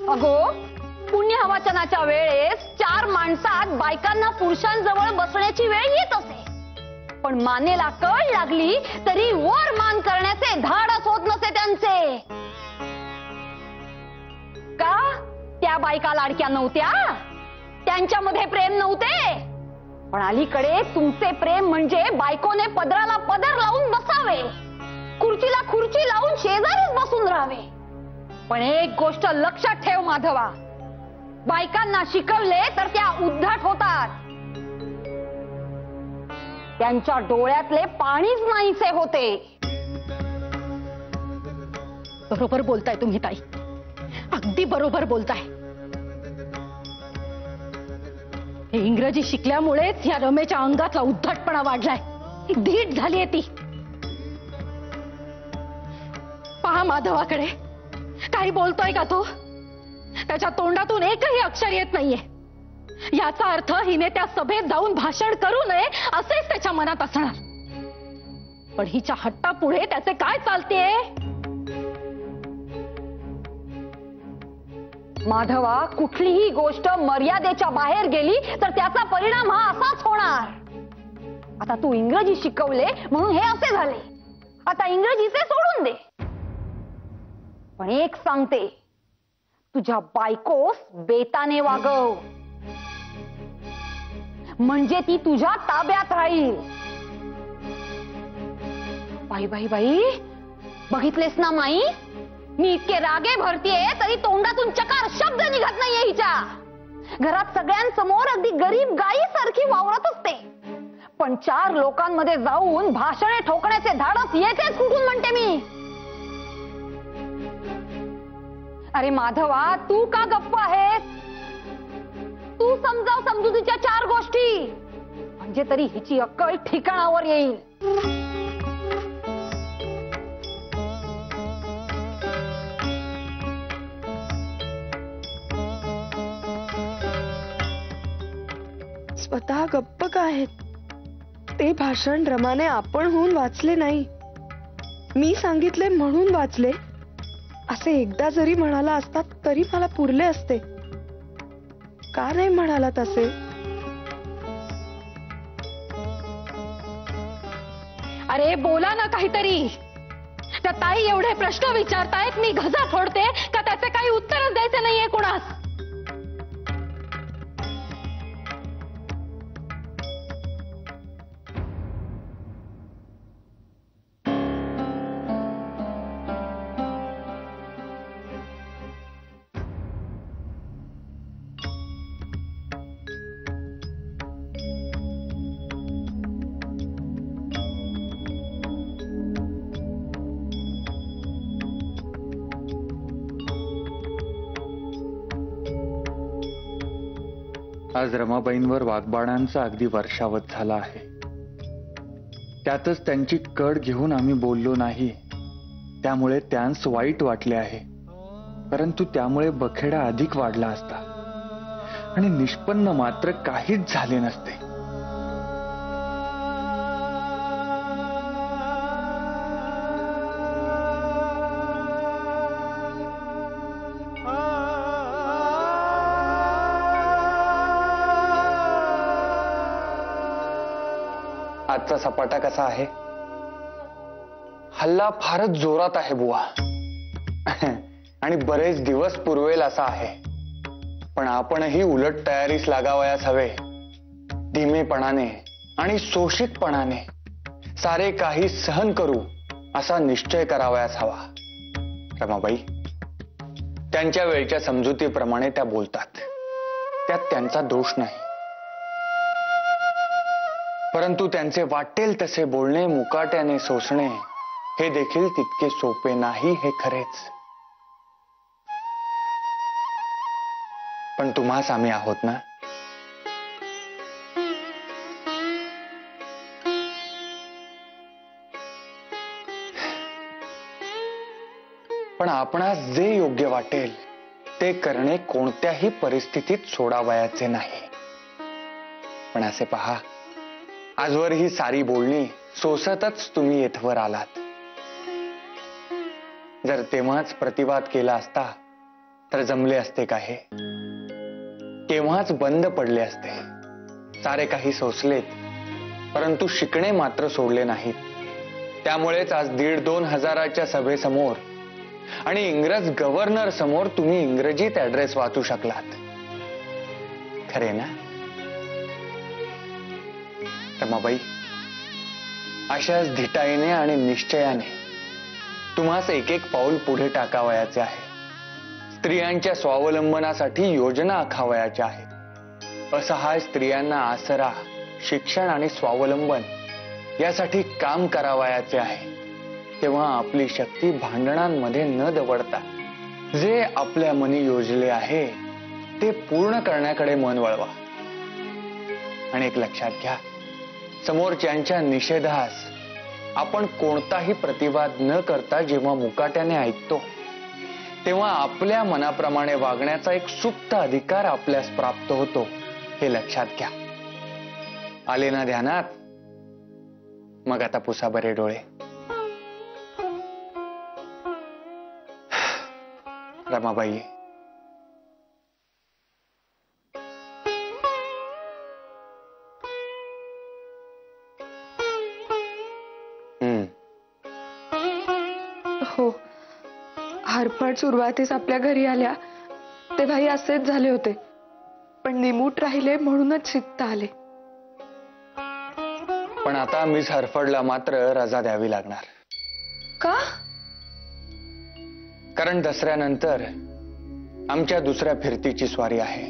अगो, पुण्यवाचनाच्या वेळेस 4 माणसात बायकांना पुरुषांजवळ बसण्याची वेळ येत असे, पण मानेला कळ लागली तरी वर मान करण्याचे धाडस होत नसे त्यांचे. का? त्या बायका लाडक्या नव्हत्या, त्यांच्यामध्ये प्रेम नव्हते. पण अलीकडे तुमचे प्रेम म्हणजे बायकोने पदराला पदर लावून बसावे, खुर्चीला खुर्ची लावून शेजारीच बसून राहावे. पण एक गोष्ट लक्षात ठेव माधवा, बायकांना शिकवले तर त्या उद्धट होतात. त्यांच्या डोळ्यातले पाणीच नाहीसे होते. बरोबर बोलताय तुम्ही ताई, अगदी बरोबर बोलताय. हे इंग्रजी शिकल्यामुळेच या रमेच्या अंगातला उद्धटपणा वाढलाय, धीट झालीये ती. पहा माधवाकडे, काही बोलतोय का तो? त्याच्या तोंडातून एकही अक्षर येत नाहीये. याचा अर्थ हिने त्या सभेत जाऊन भाषण करू नये असेच त्याच्या मनात असणार. पण हिच्या हट्टापुढे त्याचे काय चालतेय? माधवा, कुठलीही गोष्ट मर्यादेच्या बाहेर गेली तर त्याचा परिणाम हा असाच होणार. आता तू इंग्रजी शिकवले म्हणून हे असे झाले, आता इंग्रजीचे सोडून दे. पण एक सांगते, तुझ्या बायकोस बेताने वागव, म्हणजे ती तुझ्या ताब्यात राहील. बाई बाई बाई, बघितलेस ना माई, मी इतके रागे भरतीये तरी तोंडातून चकार शब्द निघत नाहीये हिच्या. घरात सगळ्यांसमोर अगदी गरीब गाई सारखी वावरत असते, पण 4 लोकांमध्ये जाऊन भाषणे ठोकण्याचे धाडस येतेच कुठून म्हणते मी. अरे माधवा, तू का गप्प आहेस? तू समजाव समजुतीच्या 4 गोष्टी, म्हणजे तरी हिची अक्कल ठिकाणावर येईल. स्वतः गप्प का आहेत? ते भाषण रमाने आपण होऊन वाचले नाही, मी सांगितले म्हणून वाचले. असे एकदा जरी म्हणाला असतात तरी मला पुरले असते. का नाही म्हणाला तसे? अरे बोला ना काहीतरी. त्या ताई एवढे प्रश्न विचारतायत, मी घसा फोडते का त्याचे काही उत्तरच द्यायचे नाहीये कोणास. आज रमाबाईंवर वाघबाणांचा अगदी वर्षावत झाला आहे. त्यातच त्यांची कड घेऊन आम्ही बोललो नाही, त्यामुळे त्यांस वाईट वाटले आहे. परंतु त्यामुळे बखेडा अधिक वाढला असता आणि निष्पन्न मात्र काहीच झाले नसते. आजचा सपाटा कसा आहे? हल्ला फारच जोरात आहे बुवा आणि बरेच दिवस पुरवेल असा आहे. पण आपणही उलट तयारीस लागावयास हवे. धीमेपणाने आणि सोशिकपणाने सारे काही सहन करू असा निश्चय करावयास हवा. रमाबाई त्यांच्या वेळच्या समजुतीप्रमाणे त्या बोलतात, त्यात त्यांचा दोष नाही. परंतु त्यांचे वाटेल तसे बोलणे मुकाट्याने सोसणे हे देखील तितके सोपे नाही, हे खरेच. पण तुम्हास आम्ही आहोत ना. पण आपणास जे योग्य वाटेल ते करणे कोणत्याही परिस्थितीत सोडावयाचे नाही. पण असे पहा, आजवर ही सारी बोलणी सोसतच तुम्ही येथवर आलात. जर तेव्हाच प्रतिवाद केला असता तर जमले असते का हे? केव्हाच बंद पडले असते. सारे काही सोसलेत, परंतु शिकणे मात्र सोडले नाहीत. त्यामुळेच आज 1,500-2 हजाराच्या सभेसमोर आणि इंग्रज गव्हर्नर समोर तुम्ही इंग्रजीत ऍड्रेस वाचू शकलात. खरे ना रमाबाई? अशाच धिटाईने आणि निश्चयाने तुम्हास एक एक पाऊल पुढे टाकावयाचे आहे. स्त्रियांच्या स्वावलंबनासाठी योजना आखावयाच्या आहेत. असहाय स्त्रियांना आसरा, शिक्षण आणि स्वावलंबन यासाठी काम करावयाचे आहे. तेव्हा आपली शक्ती भांडणांमध्ये न दवडता जे आपल्या मनी योजले आहे ते पूर्ण करण्याकडे मन वळवा. आणि एक लक्षात घ्या, समोरच्यांच्या निषेधास आपण कोणताही प्रतिवाद न करता जेव्हा मुकाट्याने ऐकतो तेव्हा आपल्या मनाप्रमाणे वागण्याचा एक सुप्त अधिकार आपल्यास प्राप्त होतो. हे लक्षात घ्या. आले ना ध्यानात? मग आता पुसा बरे डोळे. रमाबाई, हो, हरपट सुरुवातीस आपल्या घरी आल्या तेव्हाही असेच झाले होते, पण निमूट राहिले म्हणूनच शिकता आले. पण आता मिस हरफर्डला मात्र रजा द्यावी लागणार. का? कारण दसऱ्यानंतर आमच्या दुसऱ्या फिरतीची स्वारी आहे.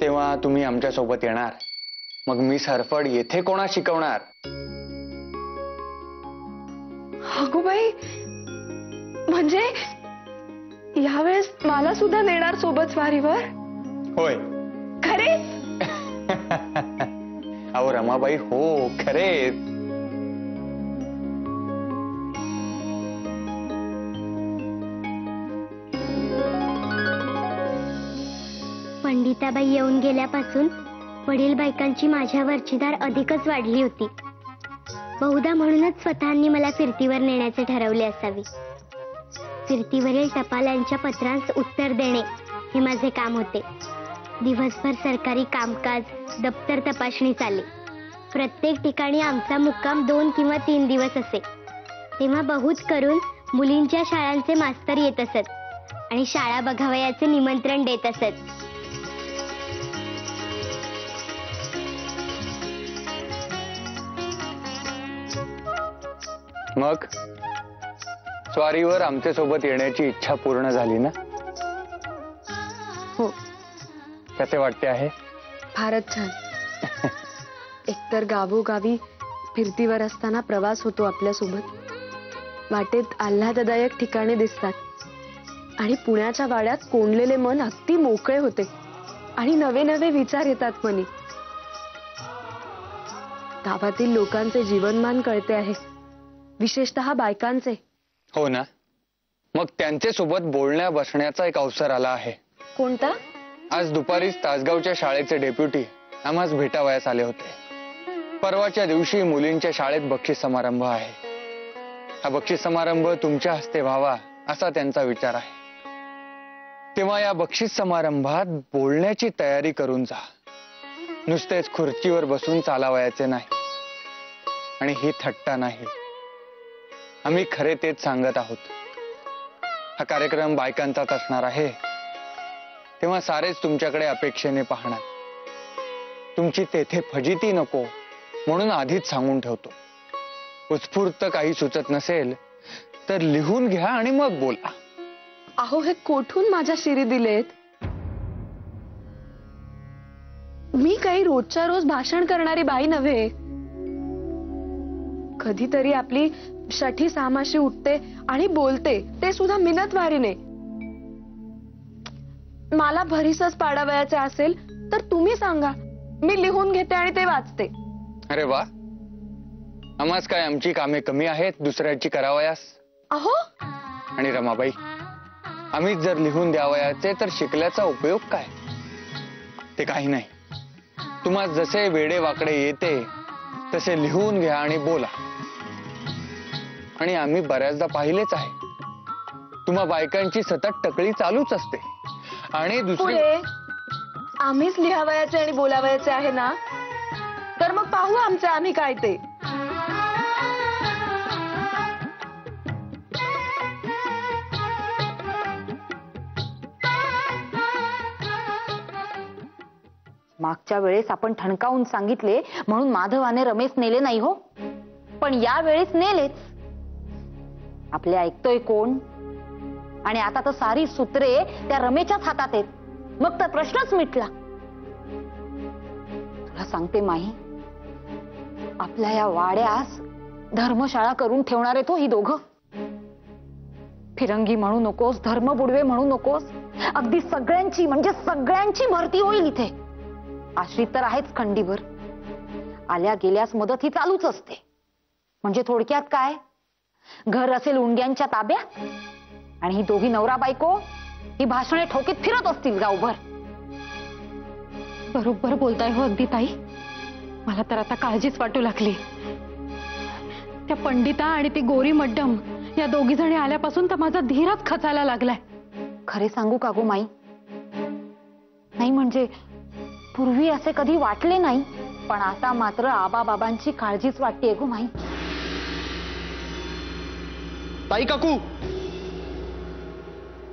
तेव्हा तुम्ही आमच्या सोबत येणार. मग मिस हरफर्ड येथे कोणा शिकवणार? अगोबाई, म्हणजे यावेळेस मला सुद्धा नेणार सोबत स्वारीवर? होय. खरे? अहो रमाबाई, हो खरेच. पंडिताबाई येऊन गेल्यापासून वडील बायकांची माझ्यावर चिदार अधिकच वाढली होती. बहुधा म्हणूनच स्वतःंनी मला फिरतीवर नेण्याचे ठरवले असावे. फिरतीवरील टपाल्यांच्या पत्रांस उत्तर देणे हे माझे काम होते. दिवसभर सरकारी कामकाज, दप्तर तपासणी चाले. प्रत्येक ठिकाणी आमचा मुक्काम 2 किंवा 3 दिवस असे. तेव्हा बहुत करून मुलींच्या शाळांचे मास्तर येत असत आणि शाळा बघावयाचे निमंत्रण देत असत. मग स्वारीवर आमच्या सोबत येण्याची इच्छा पूर्ण झाली ना? हो. कसे वाटते आहे? फारच छान. एकतर गावोगावी फिरतीवर असताना प्रवास होतो आपल्यासोबत. वाटेत आल्हाददायक ठिकाणे दिसतात आणि पुण्याच्या वाड्यात कोंडलेले मन अगदी मोकळे होते आणि नवे नवे विचार येतात मनी. गावातील लोकांचे जीवनमान कळते आहे, विशेषतः बायकांचे. हो ना. मग त्यांचे सोबत बोलण्या बसण्याचा एक अवसर आला आहे. कोणता? आज दुपारीच तासगावच्या शाळेचे डेप्युटी आम्हास भेटावयास आले होते. परवाच्या दिवशी मुलींच्या शाळेत बक्षीस समारंभ आहे. हा बक्षीस समारंभ तुमच्या हस्ते व्हावा असा त्यांचा विचार आहे. तेव्हा या बक्षीस समारंभात बोलण्याची तयारी करून जा. नुसतेच खुर्चीवर बसून चालावयाचे नाही. आणि ही थट्टा नाही, आम्ही खरे तेच सांगत आहोत. हा कार्यक्रम बायकांचाच असणार आहे. तेव्हा सारेच तुमच्याकडे अपेक्षेने पाहणार. तुमची तेथे फजिती नको म्हणून आधीच सांगून ठेवतो. उत्स्फूर्त काही सुचत नसेल तर लिहून घ्या आणि मग बोला. अहो, हे कोठून माझ्या शिरी दिलेत? मी काही रोजच्या रोज भाषण करणारी बाई नव्हे. कधीतरी आपली षठी सामाशी उठते आणि बोलते, ते सुद्धा मिनतवारीने. मला भरीसच पाडावयाचे असेल तर तुम्ही सांगा, मी लिहून घेते आणि ते वाचते. अरे वा, आम्हास काय आमची कामे कमी आहेत दुसऱ्याची करावयास? अहो, आणि रमाबाई, आम्ही जर लिहून द्यावयाचे तर शिकल्याचा उपयोग काय? ते काही नाही. तुम्हा जसे वेडे वाकडे येते तसे लिहून घ्या आणि बोला. आणि आम्ही बऱ्याचदा पाहिलेच आहे, तुम्हा बायकांची सतत टकळी चालूच असते. आणि दुसरी पुढे आम्हीच लिहावयाचे आणि बोलावयाचे आहे ना, तर मग पाहू आमचे आम्ही काय ते. मागच्या वेळेस आपण ठणकावून सांगितले म्हणून माधवाने रमेश नेले नाही हो, पण या वेळेस नेलेच. आपले ऐकतोय कोण? आणि आता तर सारी सूत्रे त्या रमेशच्याच हातात आहेत. मग तर प्रश्नच मिटला. तुला सांगते माही, आपल्या या वाड्यास धर्मशाळा करून ठेवणार आहेत हो ही दोघं. फिरंगी म्हणू नकोस, धर्म बुडवे म्हणू नकोस, अगदी सगळ्यांची म्हणजे सगळ्यांची भरती होईल इथे. आश्रित तर आहेच खंडीभर, आल्या गेल्यास मदत ही चालूच असते. म्हणजे थोडक्यात काय, घर असेल उंड्यांच्या ताब्यात आणि ही दोघी नवरा बायको ही भाषणे ठोकीत फिरत असतील गावभर. बरोबर बोलताय हो अगदी ताई. मला तर आता काळजीच वाटू लागली. त्या पंडिता आणि ती गोरी मड्डम या दोघी जणी आल्यापासून तर माझा धीरच खचायला लागलाय. खरे सांगू का गो माई, नाही म्हणजे पूर्वी असे कधी वाटले नाही, पण आता मात्र आबा बाबांची काळजीच वाटते गो माई. ताई काकू,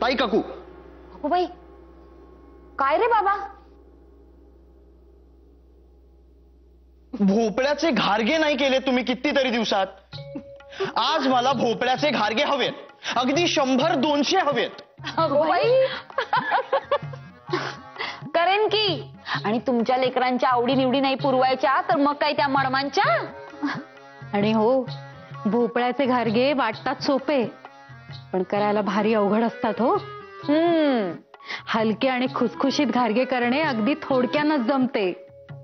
ताई काकू. अगो बाई, काय रे बाबा? भोपळ्याचे घारगे नाही केले तुम्ही कितीतरी दिवसात. आज मला भोपळ्याचे घारगे हवेत, अगदी 100-200 हवेत. अगो बाई, करेन की. आणि तुमच्या लेकरांच्या आवडी निवडी नाही पुरवायच्या तर मग काय त्या मडमांच्या. आणि हो, भोपळ्याचे घारगे वाटतात सोपे, पण करायला भारी अवघड असतात हो. हलके आणि खुसखुशीत घारगे करणे अगदी थोडक्यानच जमते.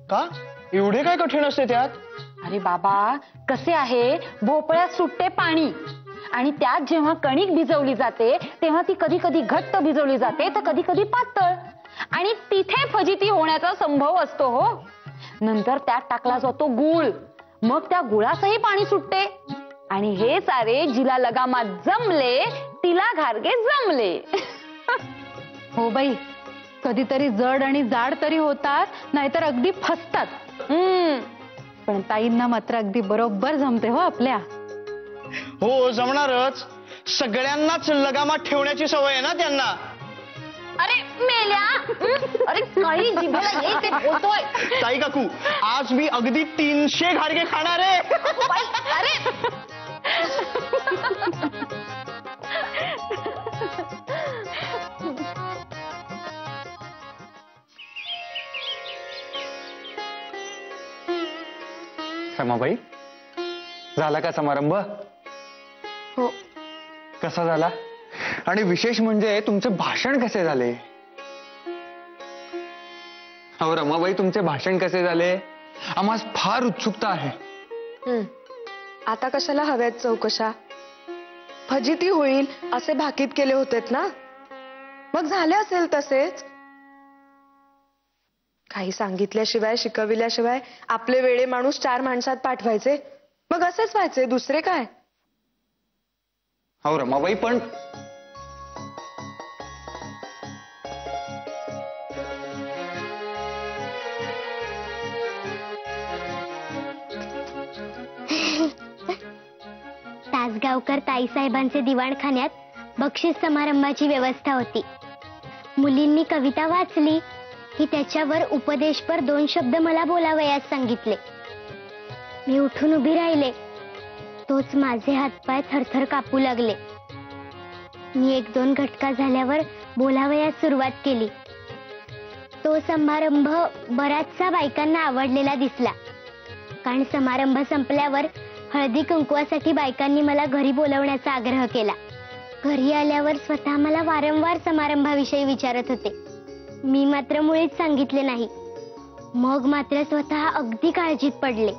का एवढे काय कठीण असते त्यात? अरे बाबा, कसे आहे, भोपळ्यात सुटते पाणी आणि त्यात जेव्हा कणिक भिजवली जाते तेव्हा ती कधी कधी घट्ट भिजवली जाते तर कधी कधी पातळ, आणि तिथे फजिती होण्याचा संभव असतो हो. नंतर त्यात टाकला जातो गूळ, मग त्या गुळासही पाणी सुटते. आणि हे सारे जिला लगामात जमले तिला घारगे जमले. हो बाई, कधीतरी जड आणि जाड तरी होतात, नाहीतर अगदी फसतात. पण ताईंना मात्र अगदी बरोबर जमते हो आपल्या. हो, जमणारच. सगळ्यांनाच लगामात ठेवण्याची सवय आहे ना त्यांना. अरे मेल्या, अरे काही जिभेला येते बोलतोय. ताई काकू, आज मी अगदी 300 घारगे खाणार आहे. अरे रमाबाई, झाला का समारंभ? हो. कसा झाला? आणि विशेष म्हणजे तुमचे भाषण कसे झाले? अहो रमाबाई, तुमचे भाषण कसे झाले? आम्हाला फार उत्सुकता आहे. आता कशाला हव्यात चौकशा? फजिती होईल असे भाकीत केले होतेत ना, मग झाले असेल तसेच. काही सांगितल्याशिवाय शिकविल्याशिवाय आपले वेळे माणूस 4 माणसात पाठवायचे, मग असेच व्हायचे, दुसरे काय. अहो रमाबाई, पण तासगावकर ताईसाहेबांचे दिवाणखान्यात बक्षीस समारंभाची व्यवस्था होती. मुलींनी कविता वाचली की त्याच्यावर उपदेशपर 2 शब्द मला बोलावयास सांगितले. मी उठून उभी राहिले, तोच माझे हातपाय थरथर कापू लागले. मी 1-2 घटका झाल्यावर बोलावयास सुरुवात केली. तो समारंभ बराचसा बायकांना आवडलेला दिसला, कारण समारंभ संपल्यावर हळदी कुंकवासाठी बायकांनी मला घरी बोलवण्याचा आग्रह केला. घरी आल्यावर स्वतः मला वारंवार समारंभाविषयी विचारत होते. मी मात्र मुळीच सांगितले नाही. मग मात्र स्वतः अगदी काळजीत पडले.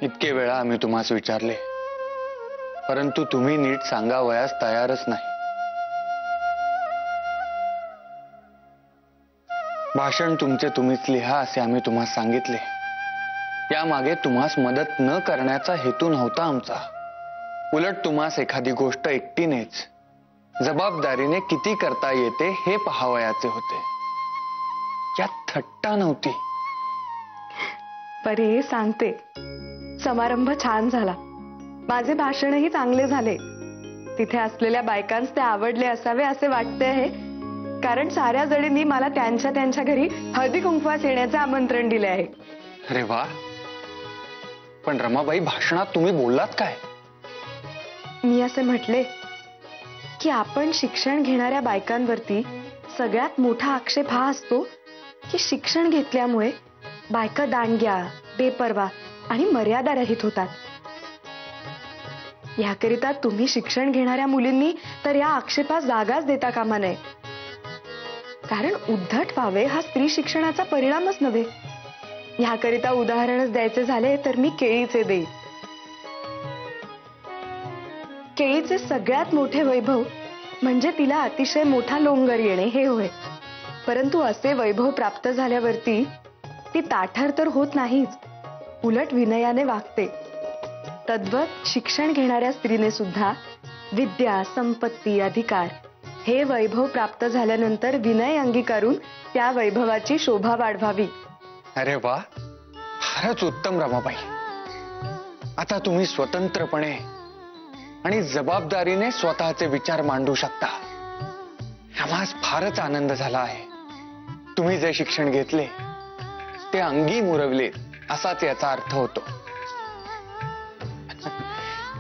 इतके वेळा आम्ही तुम्हाला विचारले, परंतु तुम्ही नीट सांगावयास तयारच नाही. भाषण तुमचे तुम्हीच लिहा असे आम्ही तुम्हाला सांगितले. यामागे तुम्हास मदत न करण्याचा हेतू नव्हता आमचा. उलट तुम्हास एखादी गोष्ट एकटीनेच जबाबदारीने किती करता येते हे पाहावयाचे होते. यात थट्टा नव्हती. परे सांगते, समारंभ छान झाला. माझे भाषणही चांगले झाले. तिथे असलेल्या बायकांस ते आवडले असावे असे वाटते आहे, कारण साऱ्या जणींनी मला त्यांच्या त्यांच्या घरी हळदी कुंकवास येण्याचे आमंत्रण दिले आहे. अरे वा. पण रमाबाई, भाषणात तुम्ही बोललात काय? मी असे म्हटले की आपण शिक्षण घेणाऱ्या बायकांवरती सगळ्यात मोठा आक्षेप हा असतो की शिक्षण घेतल्यामुळे बायका दांडग्या, बेपर्वा आणि मर्यादा रहित होतात. याकरिता तुम्ही शिक्षण घेणाऱ्या मुलींनी तर या आक्षेपास जागाच देता कामा नये. कारण उद्धट व्हावे हा स्त्री शिक्षणाचा परिणामच नव्हे. याकरिता उदाहरणच द्यायचे झाले तर मी केळीचे देईन. केळीचे सगळ्यात मोठे वैभव म्हणजे तिला अतिशय मोठा लोंगर येणे हे होय. परंतु असे वैभव प्राप्त झाल्यावरती ती ताठर तर होत नाहीच, उलट विनयाने वागते. तद्वत शिक्षण घेणाऱ्या स्त्रीने सुद्धा विद्या, संपत्ती, अधिकार हे वैभव प्राप्त झाल्यानंतर विनय अंगीकारून त्या वैभवाची शोभा वाढवावी. अरे वा, फारच उत्तम रमाबाई. आता तुम्ही स्वतंत्रपणे आणि जबाबदारीने स्वतःचे विचार मांडू शकता. आम्हास फारच आनंद झाला आहे. तुम्ही जे शिक्षण घेतले ते अंगी मुरवले असाच याचा अर्थ होतो.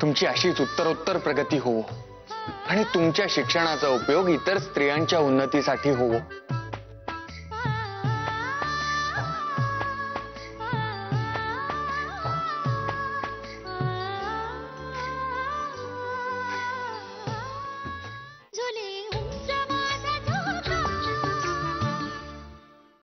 तुमची अशीच उत्तरोत्तर प्रगती होवो आणि तुमच्या शिक्षणाचा उपयोग इतर स्त्रियांच्या उन्नतीसाठी होवो.